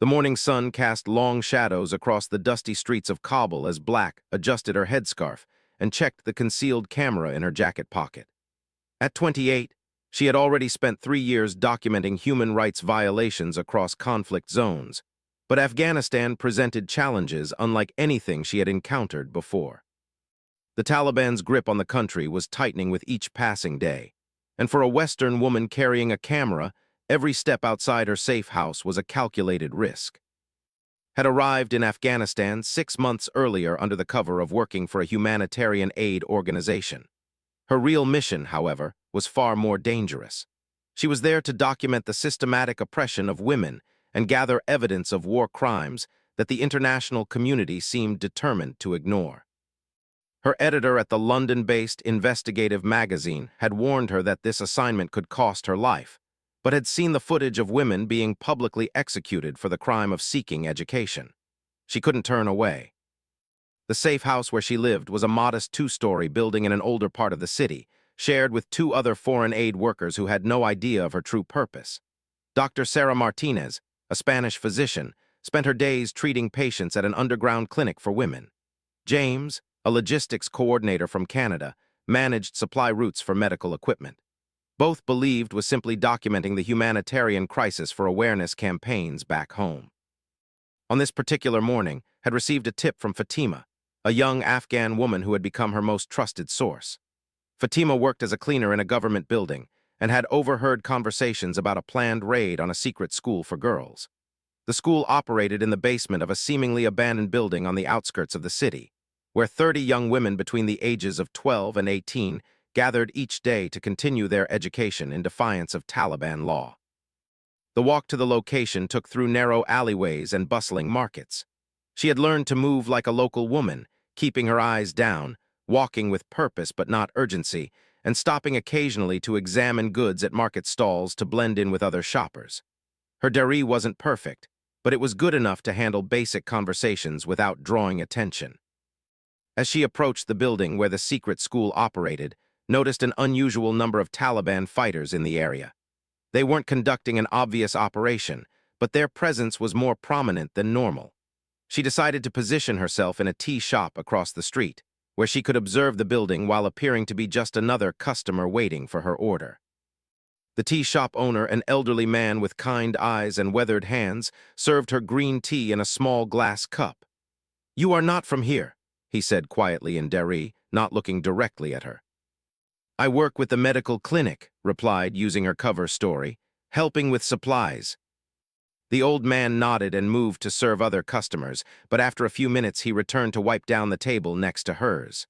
The morning sun cast long shadows across the dusty streets of Kabul as Black adjusted her headscarf and checked the concealed camera in her jacket pocket. At 28, she had already spent 3 years documenting human rights violations across conflict zones, but Afghanistan presented challenges unlike anything she had encountered before. The Taliban's grip on the country was tightening with each passing day, and for a Western woman carrying a camera, every step outside her safe house was a calculated risk. Had arrived in Afghanistan 6 months earlier under the cover of working for a humanitarian aid organization. Her real mission, however, was far more dangerous. She was there to document the systematic oppression of women and gather evidence of war crimes that the international community seemed determined to ignore. Her editor at the London-based investigative magazine had warned her that this assignment could cost her life, but had seen the footage of women being publicly executed for the crime of seeking education. She couldn't turn away. The safe house where she lived was a modest 2-story building in an older part of the city, shared with 2 other foreign aid workers who had no idea of her true purpose. Dr. Sarah Martinez, a Spanish physician, spent her days treating patients at an underground clinic for women. James, a logistics coordinator from Canada, managed supply routes for medical equipment. Both believed was simply documenting the humanitarian crisis for awareness campaigns back home. On this particular morning, had received a tip from Fatima, a young Afghan woman who had become her most trusted source. Fatima worked as a cleaner in a government building and had overheard conversations about a planned raid on a secret school for girls. The school operated in the basement of a seemingly abandoned building on the outskirts of the city, where 30 young women between the ages of 12 and 18 gathered each day to continue their education in defiance of Taliban law. The walk to the location took through narrow alleyways and bustling markets. She had learned to move like a local woman, keeping her eyes down, walking with purpose but not urgency, and stopping occasionally to examine goods at market stalls to blend in with other shoppers. Her Dari wasn't perfect, but it was good enough to handle basic conversations without drawing attention. As she approached the building where the secret school operated, noticed an unusual number of Taliban fighters in the area. They weren't conducting an obvious operation, but their presence was more prominent than normal. She decided to position herself in a tea shop across the street, where she could observe the building while appearing to be just another customer waiting for her order. The tea shop owner, an elderly man with kind eyes and weathered hands, served her green tea in a small glass cup. "You are not from here," he said quietly in Dari, not looking directly at her. "I work with the medical clinic," replied, using her cover story, "helping with supplies." The old man nodded and moved to serve other customers, but after a few minutes he returned to wipe down the table next to hers.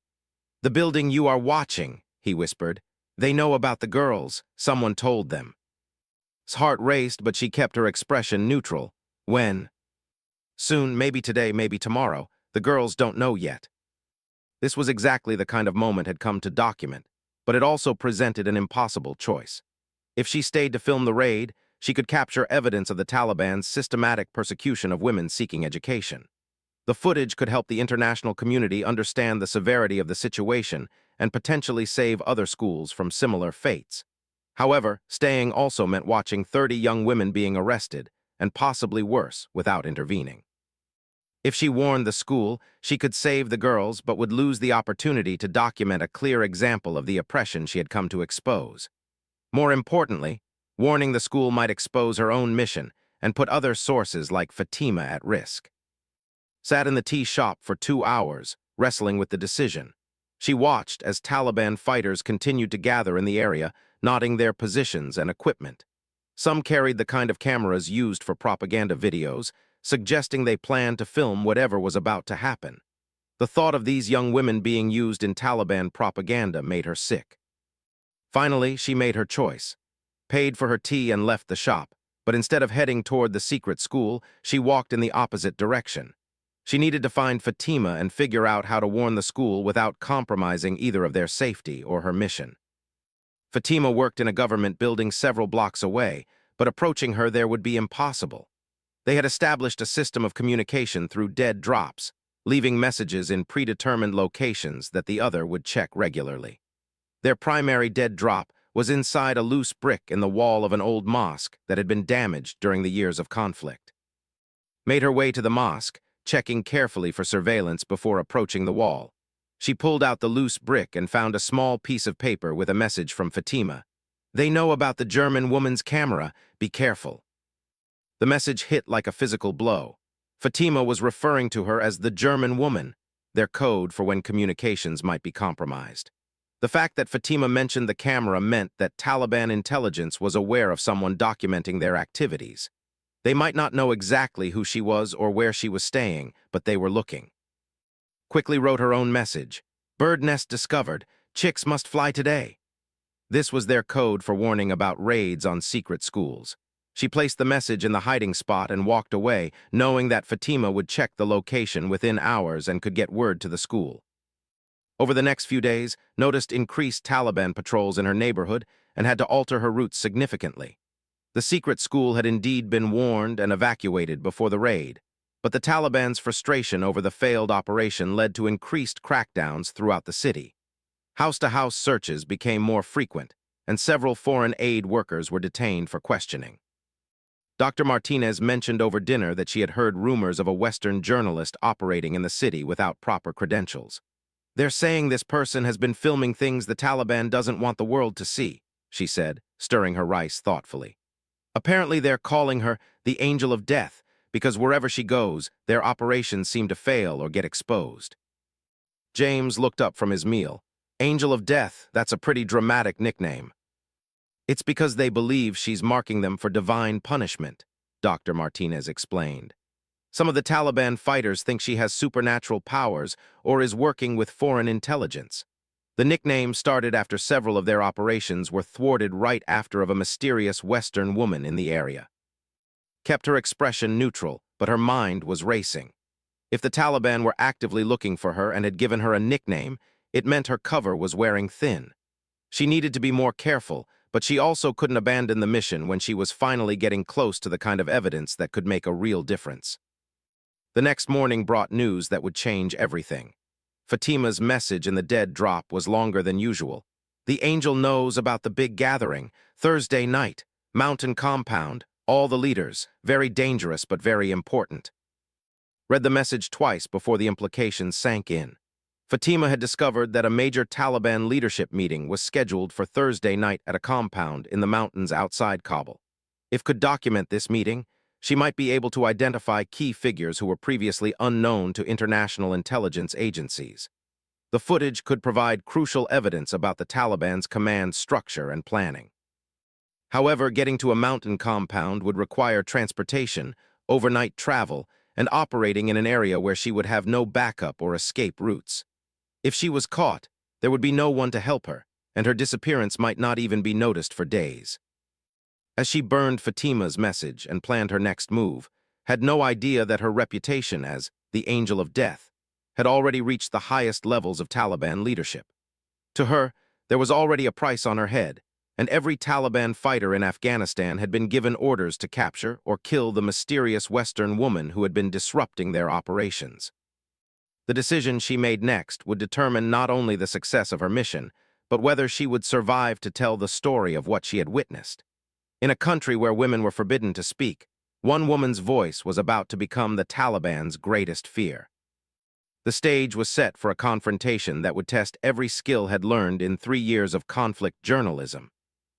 "The building you are watching," he whispered. "They know about the girls. Someone told them." His heart raced, but she kept her expression neutral. "When?" "Soon, maybe today, maybe tomorrow. The girls don't know yet." This was exactly the kind of moment had come to document, but it also presented an impossible choice. If she stayed to film the raid, she could capture evidence of the Taliban's systematic persecution of women seeking education. The footage could help the international community understand the severity of the situation and potentially save other schools from similar fates. However, staying also meant watching 30 young women being arrested, and possibly worse, without intervening. If she warned the school, she could save the girls but would lose the opportunity to document a clear example of the oppression she had come to expose. More importantly, warning the school might expose her own mission and put other sources like Fatima at risk. Sat in the tea shop for 2 hours, wrestling with the decision. She watched as Taliban fighters continued to gather in the area, nodding their positions and equipment. Some carried the kind of cameras used for propaganda videos, suggesting they planned to film whatever was about to happen. The thought of these young women being used in Taliban propaganda made her sick. Finally, she made her choice, paid for her tea and left the shop, but instead of heading toward the secret school, she walked in the opposite direction. She needed to find Fatima and figure out how to warn the school without compromising either of their safety or her mission. Fatima worked in a government building several blocks away, but approaching her there would be impossible. They had established a system of communication through dead drops, leaving messages in predetermined locations that the other would check regularly. Their primary dead drop was inside a loose brick in the wall of an old mosque that had been damaged during the years of conflict. made her way to the mosque, checking carefully for surveillance before approaching the wall. She pulled out the loose brick and found a small piece of paper with a message from Fatima. "They know about the German woman's camera. Be careful." The message hit like a physical blow. Fatima was referring to her as the German woman, their code for when communications might be compromised. The fact that Fatima mentioned the camera meant that Taliban intelligence was aware of someone documenting their activities. They might not know exactly who she was or where she was staying, but they were looking. Quickly wrote her own message. "Bird nest discovered. Chicks must fly today." This was their code for warning about raids on secret schools. She placed the message in the hiding spot and walked away, knowing that Fatima would check the location within hours and could get word to the school. Over the next few days, noticed increased Taliban patrols in her neighborhood and had to alter her routes significantly. The secret school had indeed been warned and evacuated before the raid, but the Taliban's frustration over the failed operation led to increased crackdowns throughout the city. House-to-house searches became more frequent, and several foreign aid workers were detained for questioning. Dr. Martinez mentioned over dinner that she had heard rumors of a Western journalist operating in the city without proper credentials. "They're saying this person has been filming things the Taliban doesn't want the world to see," she said, stirring her rice thoughtfully. "Apparently they're calling her the Angel of Death, because wherever she goes, their operations seem to fail or get exposed." James looked up from his meal. "Angel of Death, that's a pretty dramatic nickname." "It's because they believe she's marking them for divine punishment," Dr. Martinez explained. "Some of the Taliban fighters think she has supernatural powers or is working with foreign intelligence. The nickname started after several of their operations were thwarted right after of a mysterious Western woman in the area." Kept her expression neutral, but her mind was racing. If the Taliban were actively looking for her and had given her a nickname, it meant her cover was wearing thin. She needed to be more careful, but she also couldn't abandon the mission when she was finally getting close to the kind of evidence that could make a real difference. The next morning brought news that would change everything. Fatima's message in the dead drop was longer than usual. "The angel knows about the big gathering, Thursday night, mountain compound, all the leaders, very dangerous but very important." Read the message twice before the implications sank in. Fatima had discovered that a major Taliban leadership meeting was scheduled for Thursday night at a compound in the mountains outside Kabul. If could document this meeting, she might be able to identify key figures who were previously unknown to international intelligence agencies. The footage could provide crucial evidence about the Taliban's command structure and planning. However, getting to a mountain compound would require transportation, overnight travel, and operating in an area where she would have no backup or escape routes. If she was caught, there would be no one to help her, and her disappearance might not even be noticed for days. As she burned Fatima's message and planned her next move, had no idea that her reputation as the Angel of Death had already reached the highest levels of Taliban leadership. To her, there was already a price on her head, and every Taliban fighter in Afghanistan had been given orders to capture or kill the mysterious Western woman who had been disrupting their operations. The decision she made next would determine not only the success of her mission, but whether she would survive to tell the story of what she had witnessed. In a country where women were forbidden to speak, one woman's voice was about to become the Taliban's greatest fear. The stage was set for a confrontation that would test every skill had learned in 3 years of conflict journalism.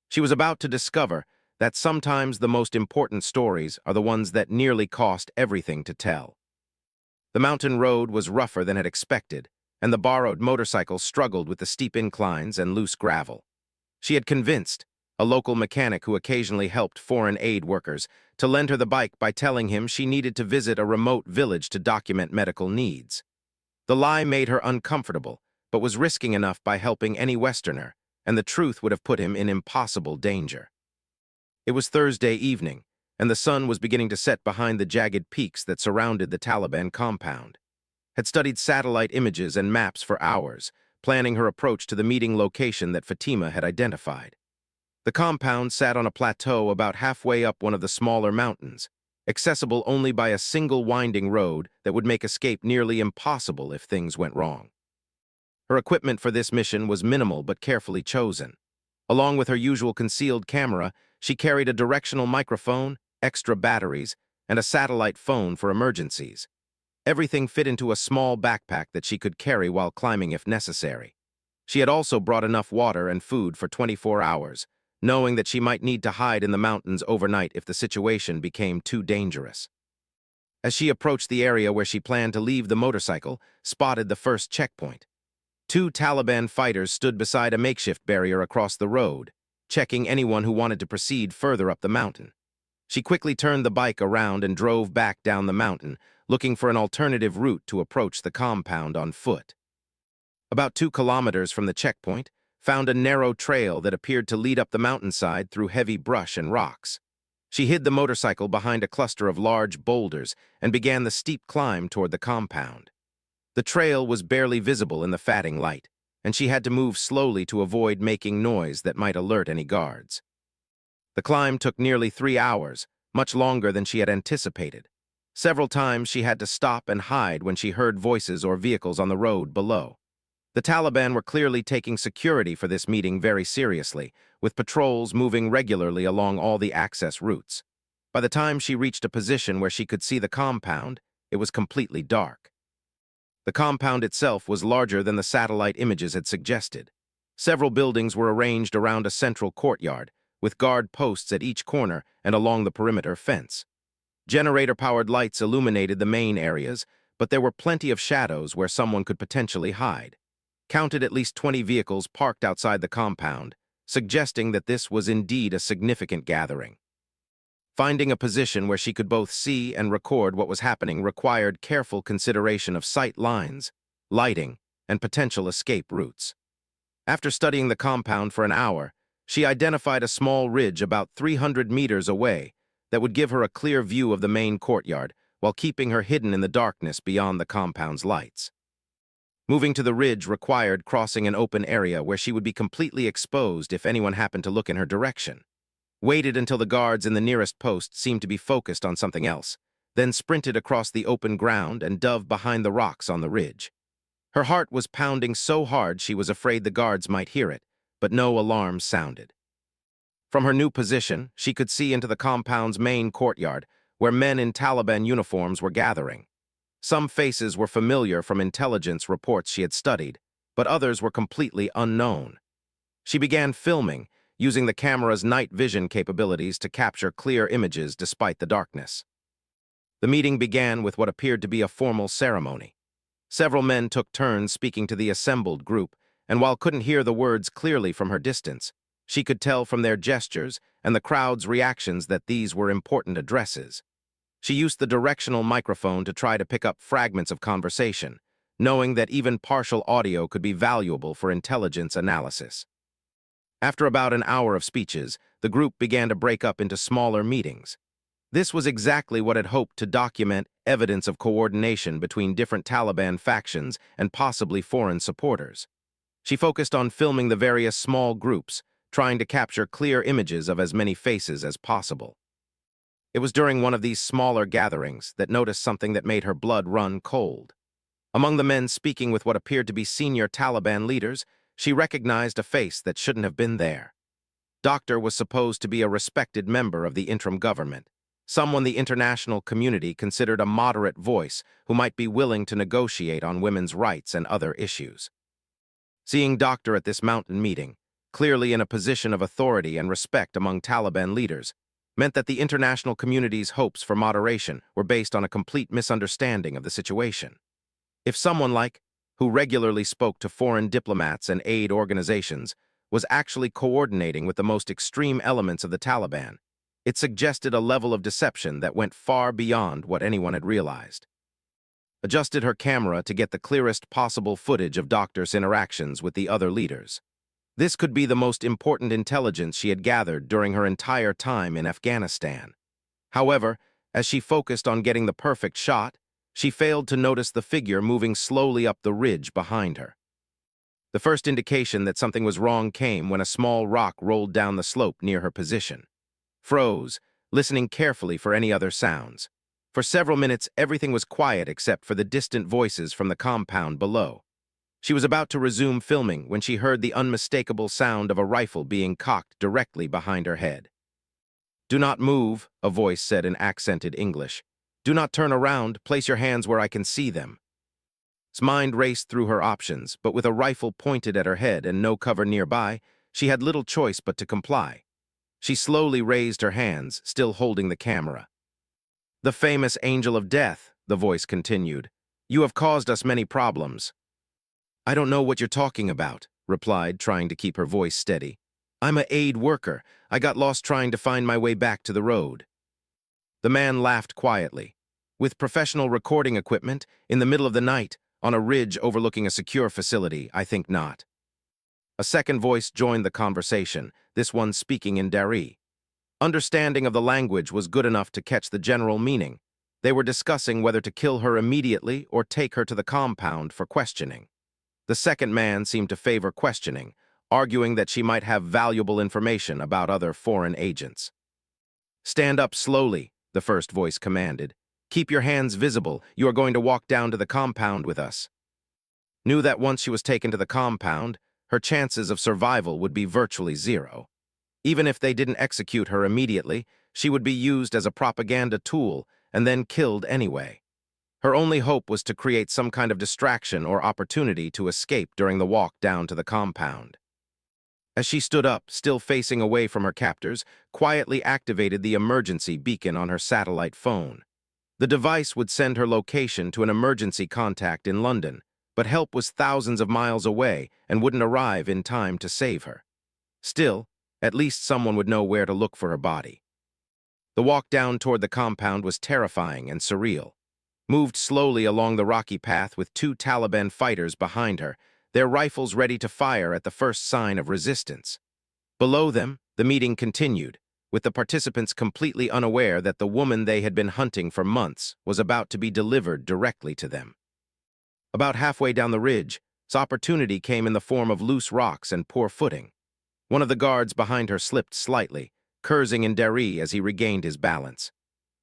She was about to discover that sometimes the most important stories are the ones that nearly cost everything to tell. The mountain road was rougher than had expected, and the borrowed motorcycle struggled with the steep inclines and loose gravel. She had convinced a local mechanic who occasionally helped foreign aid workers to lend her the bike by telling him she needed to visit a remote village to document medical needs. The lie made her uncomfortable, but was risking enough by helping any Westerner, and the truth would have put him in impossible danger. It was Thursday evening, and the sun was beginning to set behind the jagged peaks that surrounded the Taliban compound. Had studied satellite images and maps for hours, planning her approach to the meeting location that Fatima had identified. The compound sat on a plateau about halfway up one of the smaller mountains, accessible only by a single winding road that would make escape nearly impossible if things went wrong. Her equipment for this mission was minimal but carefully chosen. Along with her usual concealed camera, she carried a directional microphone, extra batteries, and a satellite phone for emergencies. Everything fit into a small backpack that she could carry while climbing if necessary. She had also brought enough water and food for 24 hours, knowing that she might need to hide in the mountains overnight if the situation became too dangerous. As she approached the area where she planned to leave the motorcycle, spotted the first checkpoint. Two Taliban fighters stood beside a makeshift barrier across the road, checking anyone who wanted to proceed further up the mountain. She quickly turned the bike around and drove back down the mountain, looking for an alternative route to approach the compound on foot. About 2 kilometers from the checkpoint, found a narrow trail that appeared to lead up the mountainside through heavy brush and rocks. She hid the motorcycle behind a cluster of large boulders and began the steep climb toward the compound. The trail was barely visible in the fading light, and she had to move slowly to avoid making noise that might alert any guards. The climb took nearly 3 hours, much longer than she had anticipated. Several times she had to stop and hide when she heard voices or vehicles on the road below. The Taliban were clearly taking security for this meeting very seriously, with patrols moving regularly along all the access routes. By the time she reached a position where she could see the compound, it was completely dark. The compound itself was larger than the satellite images had suggested. Several buildings were arranged around a central courtyard, with guard posts at each corner and along the perimeter fence. Generator-powered lights illuminated the main areas, but there were plenty of shadows where someone could potentially hide. Counted at least 20 vehicles parked outside the compound, suggesting that this was indeed a significant gathering. Finding a position where she could both see and record what was happening required careful consideration of sight lines, lighting, and potential escape routes. After studying the compound for an hour, she identified a small ridge about 300 meters away that would give her a clear view of the main courtyard while keeping her hidden in the darkness beyond the compound's lights. Moving to the ridge required crossing an open area where she would be completely exposed if anyone happened to look in her direction. Waited until the guards in the nearest post seemed to be focused on something else, then sprinted across the open ground and dove behind the rocks on the ridge. Her heart was pounding so hard she was afraid the guards might hear it, but no alarms sounded. From her new position, she could see into the compound's main courtyard, where men in Taliban uniforms were gathering. Some faces were familiar from intelligence reports she had studied, but others were completely unknown. She began filming, using the camera's night vision capabilities to capture clear images despite the darkness. The meeting began with what appeared to be a formal ceremony. Several men took turns speaking to the assembled group, and while couldn't hear the words clearly from her distance, she could tell from their gestures and the crowd's reactions that these were important addresses. She used the directional microphone to try to pick up fragments of conversation, knowing that even partial audio could be valuable for intelligence analysis. After about an hour of speeches, the group began to break up into smaller meetings. This was exactly what it hoped to document evidence of coordination between different Taliban factions and possibly foreign supporters. She focused on filming the various small groups, trying to capture clear images of as many faces as possible. It was during one of these smaller gatherings that noticed something that made her blood run cold. Among the men speaking with what appeared to be senior Taliban leaders, she recognized a face that shouldn't have been there. Doctor was supposed to be a respected member of the interim government, someone the international community considered a moderate voice who might be willing to negotiate on women's rights and other issues. Seeing Doctor at this mountain meeting, clearly in a position of authority and respect among Taliban leaders, meant that the international community's hopes for moderation were based on a complete misunderstanding of the situation. If someone who regularly spoke to foreign diplomats and aid organizations, was actually coordinating with the most extreme elements of the Taliban, it suggested a level of deception that went far beyond what anyone had realized. Adjusted her camera to get the clearest possible footage of Doctor's interactions with the other leaders. This could be the most important intelligence she had gathered during her entire time in Afghanistan. However, as she focused on getting the perfect shot, she failed to notice the figure moving slowly up the ridge behind her. The first indication that something was wrong came when a small rock rolled down the slope near her position. Froze, listening carefully for any other sounds. For several minutes, everything was quiet except for the distant voices from the compound below. She was about to resume filming when she heard the unmistakable sound of a rifle being cocked directly behind her head. "Do not move," a voice said in accented English. "Do not turn around, place your hands where I can see them." His mind raced through her options, but with a rifle pointed at her head and no cover nearby, she had little choice but to comply. She slowly raised her hands, still holding the camera. "The famous angel of death," the voice continued. "You have caused us many problems." "I don't know what you're talking about," replied, trying to keep her voice steady. "I'm a aid worker. I got lost trying to find my way back to the road." The man laughed quietly. "With professional recording equipment, in the middle of the night, on a ridge overlooking a secure facility, I think not." A second voice joined the conversation, this one speaking in Dari. Understanding of the language was good enough to catch the general meaning. They were discussing whether to kill her immediately or take her to the compound for questioning. The second man seemed to favor questioning, arguing that she might have valuable information about other foreign agents. "Stand up slowly," the first voice commanded. "Keep your hands visible. You are going to walk down to the compound with us." Knew that once she was taken to the compound, her chances of survival would be virtually zero. Even if they didn't execute her immediately, she would be used as a propaganda tool and then killed anyway. Her only hope was to create some kind of distraction or opportunity to escape during the walk down to the compound. As she stood up, still facing away from her captors, quietly activated the emergency beacon on her satellite phone. The device would send her location to an emergency contact in London, but help was thousands of miles away and wouldn't arrive in time to save her. Still, at least someone would know where to look for her body. The walk down toward the compound was terrifying and surreal. Moved slowly along the rocky path with 2 Taliban fighters behind her, their rifles ready to fire at the first sign of resistance. Below them, the meeting continued, with the participants completely unaware that the woman they had been hunting for months was about to be delivered directly to them. About halfway down the ridge, this opportunity came in the form of loose rocks and poor footing. One of the guards behind her slipped slightly, cursing in Dari as he regained his balance.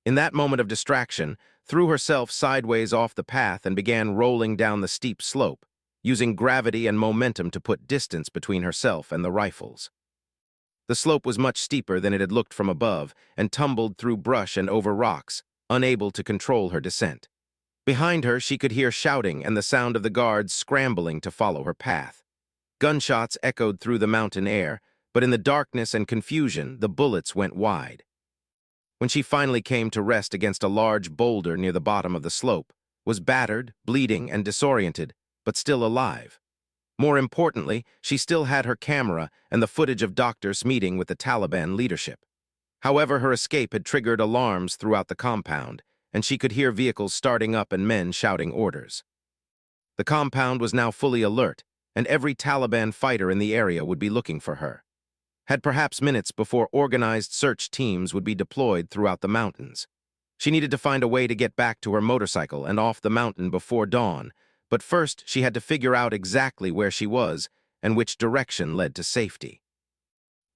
In that moment of distraction, threw herself sideways off the path and began rolling down the steep slope, using gravity and momentum to put distance between herself and the rifles. The slope was much steeper than it had looked from above and tumbled through brush and over rocks, unable to control her descent. Behind her, she could hear shouting and the sound of the guards scrambling to follow her path. Gunshots echoed through the mountain air, but in the darkness and confusion, the bullets went wide. When she finally came to rest against a large boulder near the bottom of the slope, was battered, bleeding, and disoriented, but still alive. More importantly, she still had her camera and the footage of doctors meeting with the Taliban leadership. However, her escape had triggered alarms throughout the compound, and she could hear vehicles starting up and men shouting orders. The compound was now fully alert, and every Taliban fighter in the area would be looking for her. Had perhaps minutes before organized search teams would be deployed throughout the mountains. She needed to find a way to get back to her motorcycle and off the mountain before dawn, but first she had to figure out exactly where she was and which direction led to safety.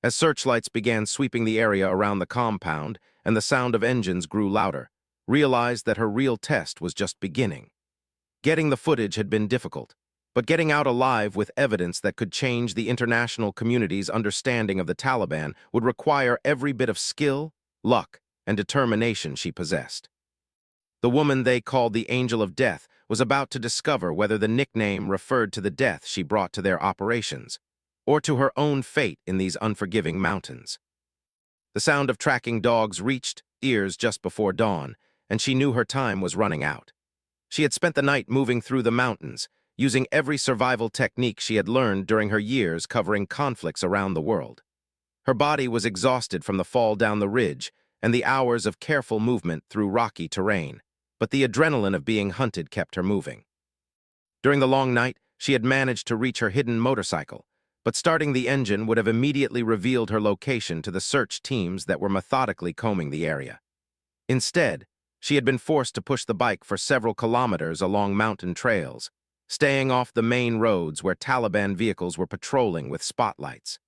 As searchlights began sweeping the area around the compound and the sound of engines grew louder, realized that her real test was just beginning. Getting the footage had been difficult, but getting out alive with evidence that could change the international community's understanding of the Taliban would require every bit of skill, luck, and determination she possessed. The woman they called the Angel of Death was about to discover whether the nickname referred to the death she brought to their operations, or to her own fate in these unforgiving mountains. The sound of tracking dogs reached ears just before dawn, and she knew her time was running out. She had spent the night moving through the mountains, using every survival technique she had learned during her years covering conflicts around the world. Her body was exhausted from the fall down the ridge and the hours of careful movement through rocky terrain, but the adrenaline of being hunted kept her moving. During the long night, she had managed to reach her hidden motorcycle, but starting the engine would have immediately revealed her location to the search teams that were methodically combing the area. Instead, she had been forced to push the bike for several kilometers along mountain trails, staying off the main roads where Taliban vehicles were patrolling with spotlights.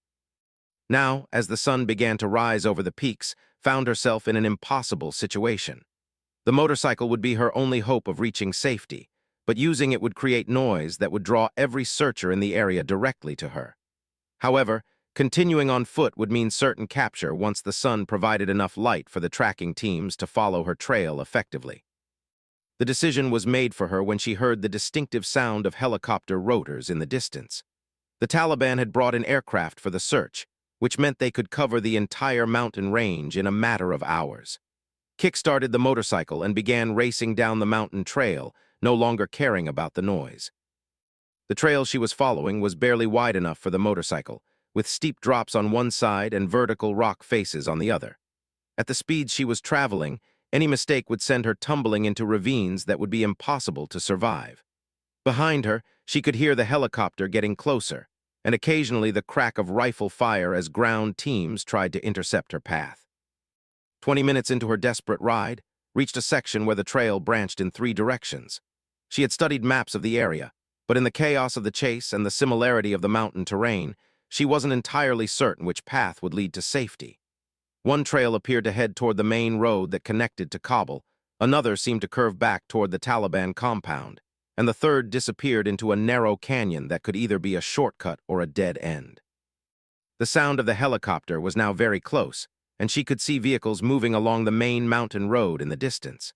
Now, as the sun began to rise over the peaks, found herself in an impossible situation. The motorcycle would be her only hope of reaching safety, but using it would create noise that would draw every searcher in the area directly to her. However, Continuing on foot would mean certain capture once the sun provided enough light for the tracking teams to follow her trail effectively. The decision was made for her when she heard the distinctive sound of helicopter rotors in the distance. The Taliban had brought an aircraft for the search, which meant they could cover the entire mountain range in a matter of hours. Kick-started the motorcycle and began racing down the mountain trail, no longer caring about the noise. The trail she was following was barely wide enough for the motorcycle, with steep drops on one side and vertical rock faces on the other. At the speed she was traveling, any mistake would send her tumbling into ravines that would be impossible to survive. Behind her, she could hear the helicopter getting closer, and occasionally the crack of rifle fire as ground teams tried to intercept her path. 20 minutes into her desperate ride, reached a section where the trail branched in 3 directions. She had studied maps of the area, but in the chaos of the chase and the similarity of the mountain terrain, she wasn't entirely certain which path would lead to safety. One trail appeared to head toward the main road that connected to Kabul, another seemed to curve back toward the Taliban compound, and the third disappeared into a narrow canyon that could either be a shortcut or a dead end. The sound of the helicopter was now very close, and she could see vehicles moving along the main mountain road in the distance.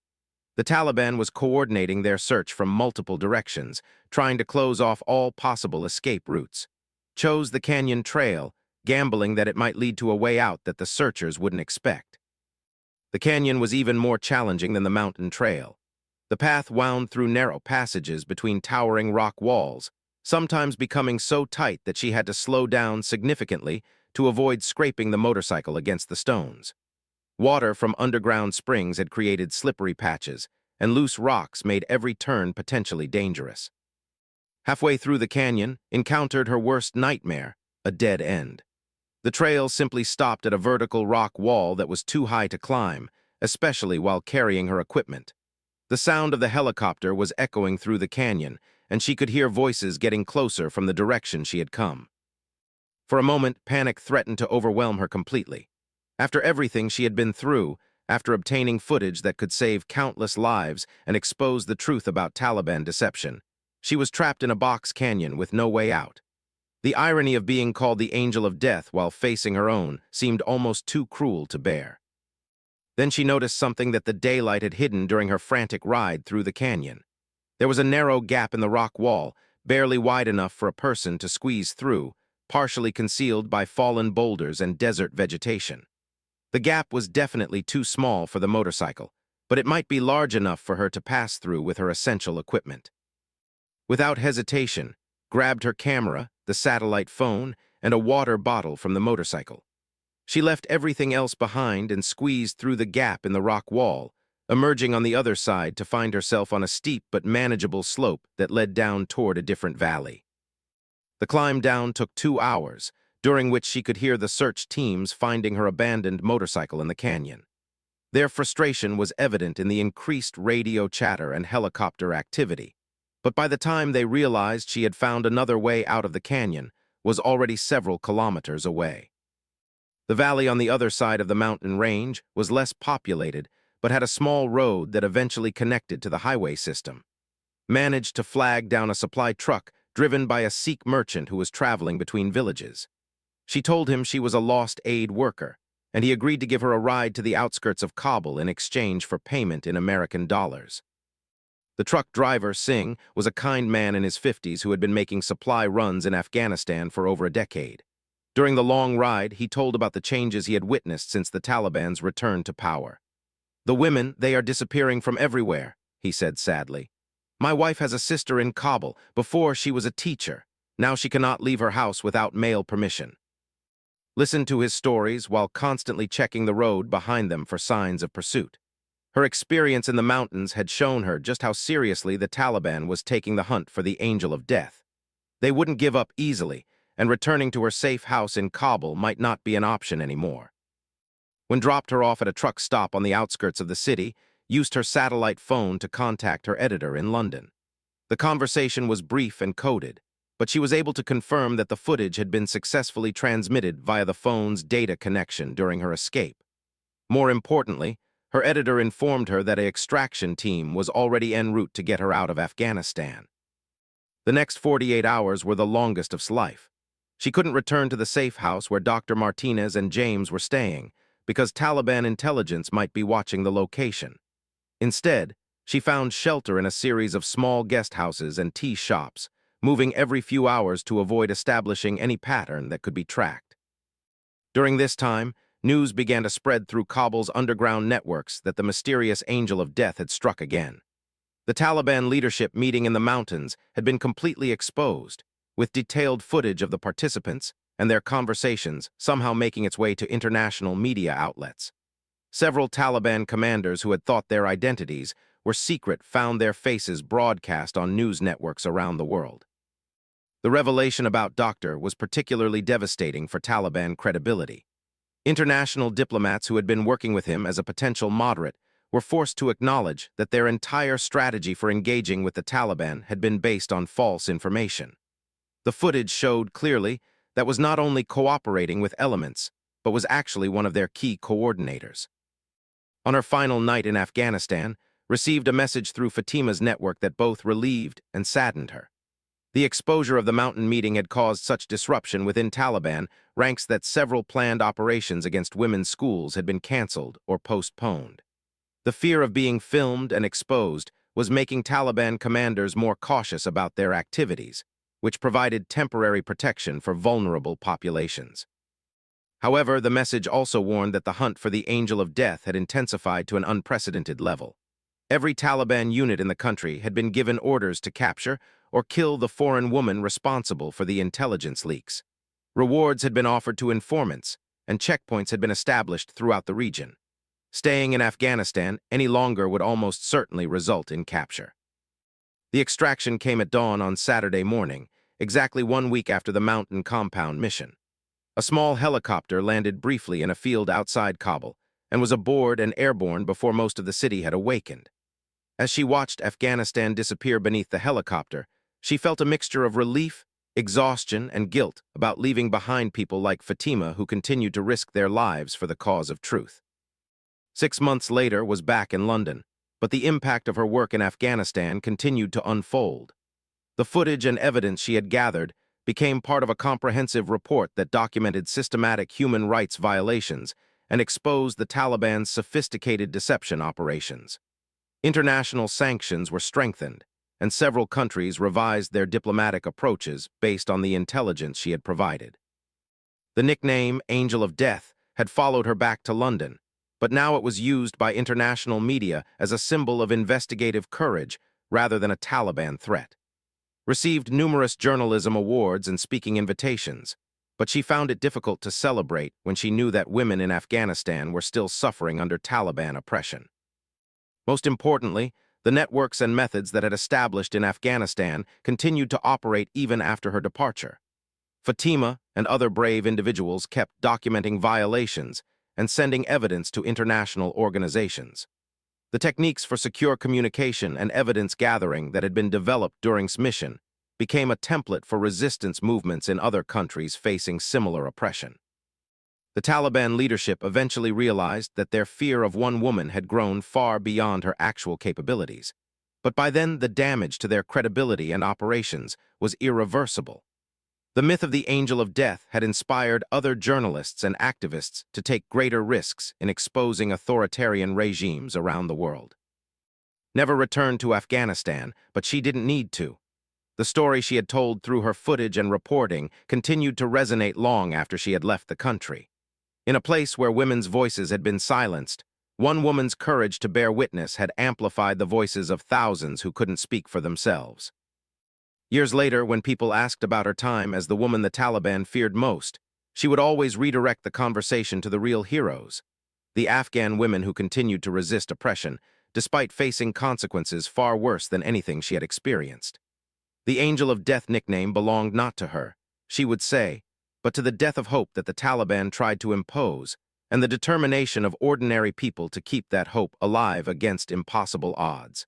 The Taliban was coordinating their search from multiple directions, trying to close off all possible escape routes. Chose the canyon trail, gambling that it might lead to a way out that the searchers wouldn't expect. The canyon was even more challenging than the mountain trail. The path wound through narrow passages between towering rock walls, sometimes becoming so tight that she had to slow down significantly to avoid scraping the motorcycle against the stones. Water from underground springs had created slippery patches, and loose rocks made every turn potentially dangerous. Halfway through the canyon, encountered her worst nightmare, a dead end. The trail simply stopped at a vertical rock wall that was too high to climb, especially while carrying her equipment. The sound of the helicopter was echoing through the canyon, and she could hear voices getting closer from the direction she had come. For a moment, panic threatened to overwhelm her completely. After everything she had been through, after obtaining footage that could save countless lives and expose the truth about Taliban deception, she was trapped in a box canyon with no way out. The irony of being called the Angel of Death while facing her own seemed almost too cruel to bear. Then she noticed something that the daylight had hidden during her frantic ride through the canyon. There was a narrow gap in the rock wall, barely wide enough for a person to squeeze through, partially concealed by fallen boulders and desert vegetation. The gap was definitely too small for the motorcycle, but it might be large enough for her to pass through with her essential equipment. Without hesitation, grabbed her camera, the satellite phone, and a water bottle from the motorcycle. She left everything else behind and squeezed through the gap in the rock wall, emerging on the other side to find herself on a steep but manageable slope that led down toward a different valley. The climb down took 2 hours, during which she could hear the search teams finding her abandoned motorcycle in the canyon. Their frustration was evident in the increased radio chatter and helicopter activity, but by the time they realized she had found another way out of the canyon, was already several kilometers away. The valley on the other side of the mountain range was less populated, but had a small road that eventually connected to the highway system. Managed to flag down a supply truck driven by a Sikh merchant who was traveling between villages. She told him she was a lost aid worker, and he agreed to give her a ride to the outskirts of Kabul in exchange for payment in American dollars. The truck driver, Singh, was a kind man in his 50s who had been making supply runs in Afghanistan for over a decade. During the long ride, he told about the changes he had witnessed since the Taliban's return to power. "The women, they are disappearing from everywhere," he said sadly. "My wife has a sister in Kabul. Before, she was a teacher. Now she cannot leave her house without male permission." Listened to his stories while constantly checking the road behind them for signs of pursuit. Her experience in the mountains had shown her just how seriously the Taliban was taking the hunt for the Angel of Death. They wouldn't give up easily, and returning to her safe house in Kabul might not be an option anymore. When dropped her off at a truck stop on the outskirts of the city, used her satellite phone to contact her editor in London. The conversation was brief and coded, but she was able to confirm that the footage had been successfully transmitted via the phone's data connection during her escape. More importantly, her editor informed her that an extraction team was already en route to get her out of Afghanistan. The next 48 hours were the longest of life. She couldn't return to the safe house where Dr. Martinez and James were staying because Taliban intelligence might be watching the location. Instead, she found shelter in a series of small guest houses and tea shops, moving every few hours to avoid establishing any pattern that could be tracked. During this time, news began to spread through Kabul's underground networks that the mysterious angel of death had struck again. The Taliban leadership meeting in the mountains had been completely exposed, with detailed footage of the participants and their conversations somehow making its way to international media outlets. Several Taliban commanders who had thought their identities were secret found their faces broadcast on news networks around the world. The revelation about Dr. was particularly devastating for Taliban credibility. International diplomats who had been working with him as a potential moderate were forced to acknowledge that their entire strategy for engaging with the Taliban had been based on false information. The footage showed clearly that was not only cooperating with elements, but was actually one of their key coordinators. On her final night in Afghanistan, received a message through Fatima's network that both relieved and saddened her. The exposure of the mountain meeting had caused such disruption within Taliban ranks that several planned operations against women's schools had been canceled or postponed. The fear of being filmed and exposed was making Taliban commanders more cautious about their activities, which provided temporary protection for vulnerable populations. However, the message also warned that the hunt for the Angel of Death had intensified to an unprecedented level. Every Taliban unit in the country had been given orders to capture or kill the foreign woman responsible for the intelligence leaks. Rewards had been offered to informants, and checkpoints had been established throughout the region. Staying in Afghanistan any longer would almost certainly result in capture. The extraction came at dawn on Saturday morning, exactly 1 week after the mountain compound mission. A small helicopter landed briefly in a field outside Kabul and was aboard and airborne before most of the city had awakened. As she watched Afghanistan disappear beneath the helicopter, she felt a mixture of relief, exhaustion, and guilt about leaving behind people like Fatima who continued to risk their lives for the cause of truth. 6 months later was back in London, but the impact of her work in Afghanistan continued to unfold. The footage and evidence she had gathered became part of a comprehensive report that documented systematic human rights violations and exposed the Taliban's sophisticated deception operations. International sanctions were strengthened, and several countries revised their diplomatic approaches based on the intelligence she had provided. The nickname Angel of Death had followed her back to London, but now it was used by international media as a symbol of investigative courage rather than a Taliban threat. Received numerous journalism awards and speaking invitations, but she found it difficult to celebrate when she knew that women in Afghanistan were still suffering under Taliban oppression. Most importantly, the networks and methods that had established in Afghanistan continued to operate even after her departure. Fatima and other brave individuals kept documenting violations and sending evidence to international organizations. The techniques for secure communication and evidence gathering that had been developed during this mission became a template for resistance movements in other countries facing similar oppression. The Taliban leadership eventually realized that their fear of one woman had grown far beyond her actual capabilities, but by then the damage to their credibility and operations was irreversible. The myth of the Angel of Death had inspired other journalists and activists to take greater risks in exposing authoritarian regimes around the world. Never returned to Afghanistan, but she didn't need to. The story she had told through her footage and reporting continued to resonate long after she had left the country. In a place where women's voices had been silenced, one woman's courage to bear witness had amplified the voices of thousands who couldn't speak for themselves. Years later, when people asked about her time as the woman the Taliban feared most, she would always redirect the conversation to the real heroes, the Afghan women who continued to resist oppression, despite facing consequences far worse than anything she had experienced. The Angel of Death nickname belonged not to her, she would say, but to the death of hope that the Taliban tried to impose, and the determination of ordinary people to keep that hope alive against impossible odds.